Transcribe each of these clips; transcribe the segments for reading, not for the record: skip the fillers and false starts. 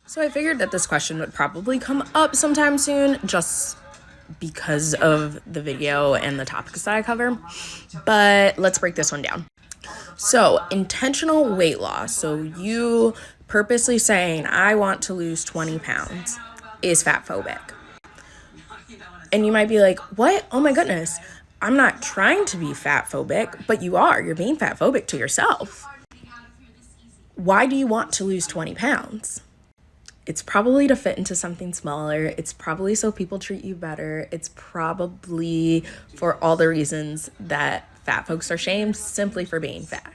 So I figured that this question would probably come up sometime soon just because of the video and the topics that I cover. But let's break this one down. So, intentional weight loss. So, you purposely saying, I want to lose 20 pounds is fat phobic. And you might be like, what? Oh my goodness. I'm not trying to be fat phobic, but you are. You're being fat phobic to yourself. Why do you want to lose 20 pounds? It's probably to fit into something smaller. It's probably so people treat you better. It's probably for all the reasons that fat folks are shamed simply for being fat.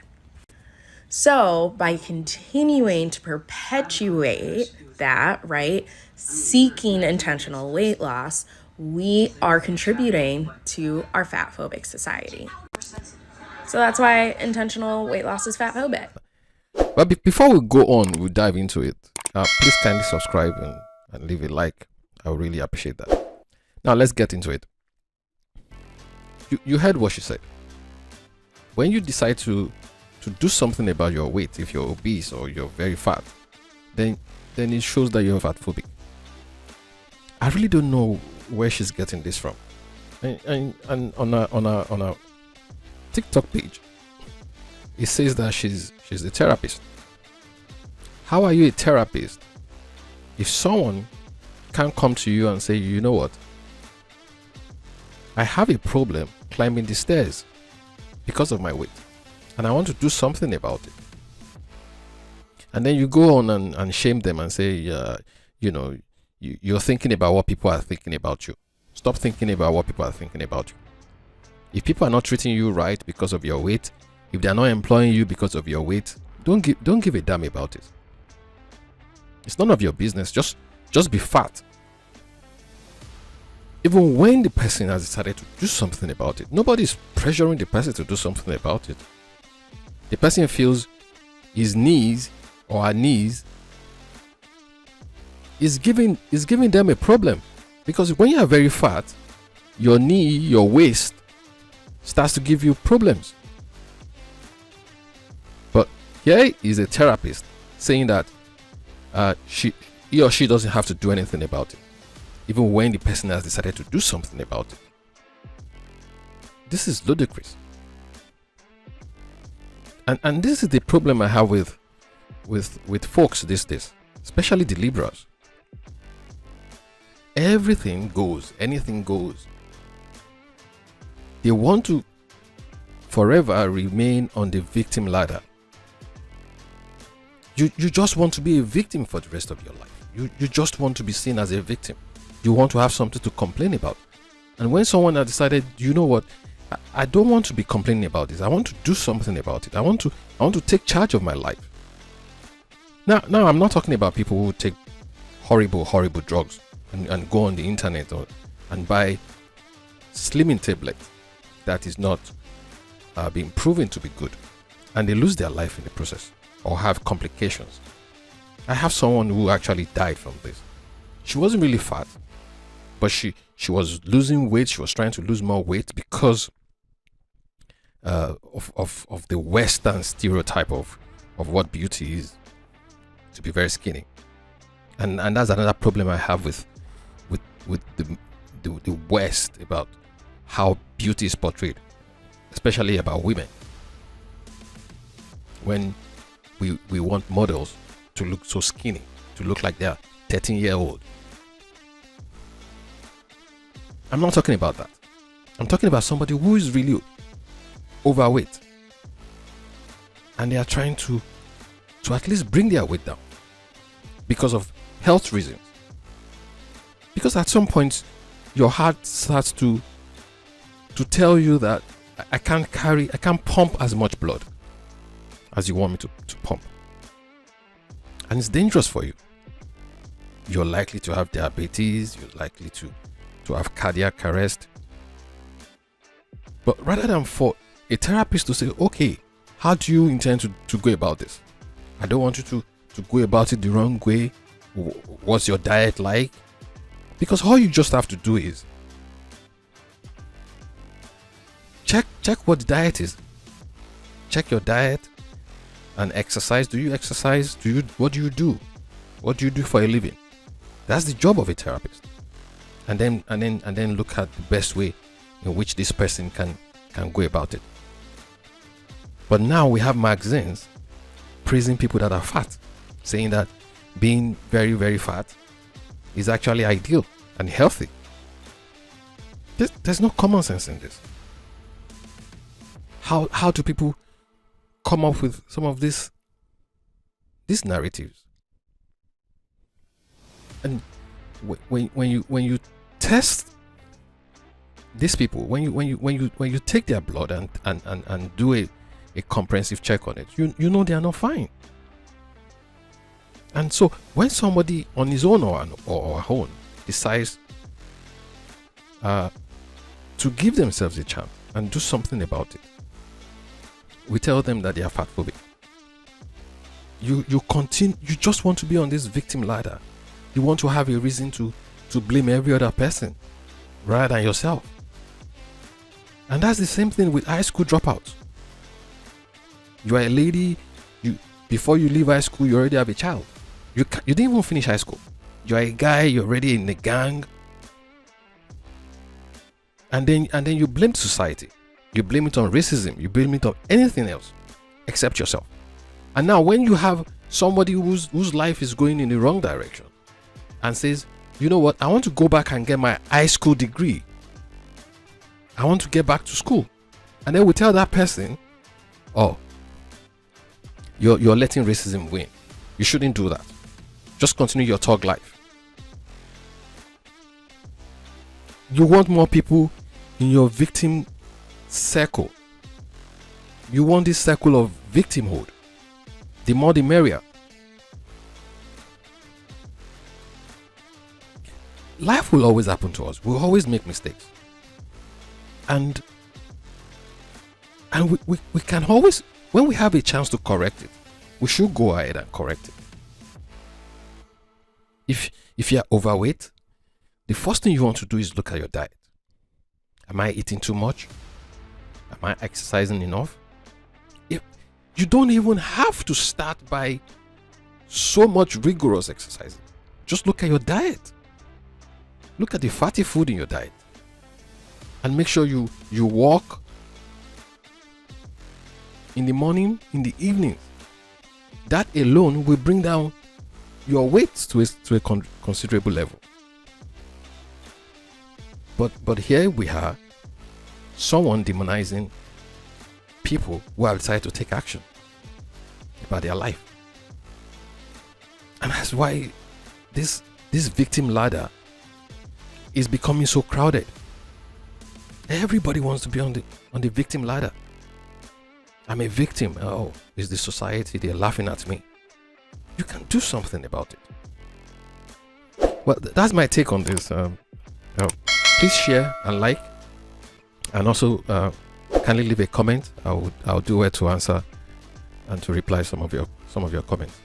So by continuing to perpetuate that, right, seeking intentional weight loss, we are contributing to our fat phobic society. So that's why intentional weight loss is fat phobic. But before we go on, we'll dive into it. Please kindly subscribe and leave a like. I would really appreciate that. Now let's get into it. You heard what she said. When you decide to do something about your weight, if you're obese or you're very fat, then it shows that you're fatphobic. I really don't know where she's getting this from. And on a TikTok page, it says that she's a therapist. How are you a therapist if someone can't come to you and say, you know what, I have a problem climbing the stairs because of my weight and I want to do something about it? And then you go on and shame them and say, you're thinking about what people are thinking about you. Stop thinking about what people are thinking about you. If people are not treating you right because of your weight, if they're not employing you because of your weight, don't give a damn about it. It's none of your business. Just be fat. Even when the person has decided to do something about it, nobody's pressuring the person to do something about it. The person feels his knees or her knees is giving them a problem, because when you are very fat, your knee, your waist starts to give you problems. But here is a therapist saying that he or she doesn't have to do anything about it, even when the person has decided to do something about it. This is ludicrous. And this is the problem I have with folks these days, especially the liberals. Everything goes, anything goes. They want to forever remain on the victim ladder. You just want to be a victim for the rest of your life. You just want to be seen as a victim. You want to have something to complain about. And when someone has decided, you know what, I don't want to be complaining about this. I want to do something about it. I want to take charge of my life. Now I'm not talking about people who take horrible drugs and go on the internet and buy slimming tablets that is not being proven to be good, and they lose their life in the process or have complications. I have someone who actually died from this. She wasn't really fat, but she was losing weight. She was trying to lose more weight because of the Western stereotype of what beauty is, to be very skinny. And that's another problem I have with the West about how beauty is portrayed, especially about women. When we want models to look so skinny, to look like they're 13-year-old. I'm not talking about that. I'm talking about somebody who is really overweight and they are trying to at least bring their weight down because of health reasons. Because at some point your heart starts to tell you that I can't pump as much blood as you want me to pump. And it's dangerous for you. You're likely to have diabetes, you're likely to have cardiac arrest. But rather than for a therapist to say, okay, how do you intend to go about this? I don't want you to go about it the wrong way. What's your diet like? Because all you just have to do is check what the diet is. Check your diet and exercise. Do you exercise? What do you do? What do you do for a living? That's the job of a therapist. And then look at the best way in which this person can go about it. But now we have magazines praising people that are fat, saying that being very, very fat is actually ideal and healthy. There's no common sense in this. How do people come up with some of these narratives? And when you test these people, when you take their blood and do a comprehensive check on it, you know they are not fine. And so when somebody on his own or her own decides to give themselves a chance and do something about it, we tell them that they are fatphobic. You just want to be on this victim ladder. You want to have a reason to blame every other person rather than yourself. And that's the same thing with high school dropouts. You are a lady, before you leave high school, you already have a child. You didn't even finish high school. You're a guy, you're already in a gang. And then you blame society. You blame it on racism. You blame it on anything else except yourself. And now when you have somebody whose life is going in the wrong direction and says, you know what, I want to go back and get my high school degree. I want to get back to school. And then we tell that person, oh, you're letting racism win. You shouldn't do that. Just continue your thug life. You want more people in your victim circle. You want this circle of victimhood. The more the merrier. Life will always happen to us. We'll always make mistakes. And we can always, when we have a chance to correct it, we should go ahead and correct it. If you're overweight, the first thing you want to do is look at your diet. Am I eating too much? Am I exercising enough? If you don't even have to start by so much rigorous exercising. Just look at your diet. Look at the fatty food in your diet. And make sure you walk in the morning, in the evening. That alone will bring down your weight to a considerable level. But here we are, someone demonizing people who have decided to take action about their life. And that's why this victim ladder is becoming so crowded. Everybody wants to be on the victim ladder. I'm a victim. Oh, it's the society, they're laughing at me. You can do something about it. Well, that's my take on this. Please share and like, and also kindly leave a comment. I'll do it to answer and to reply some of your comments.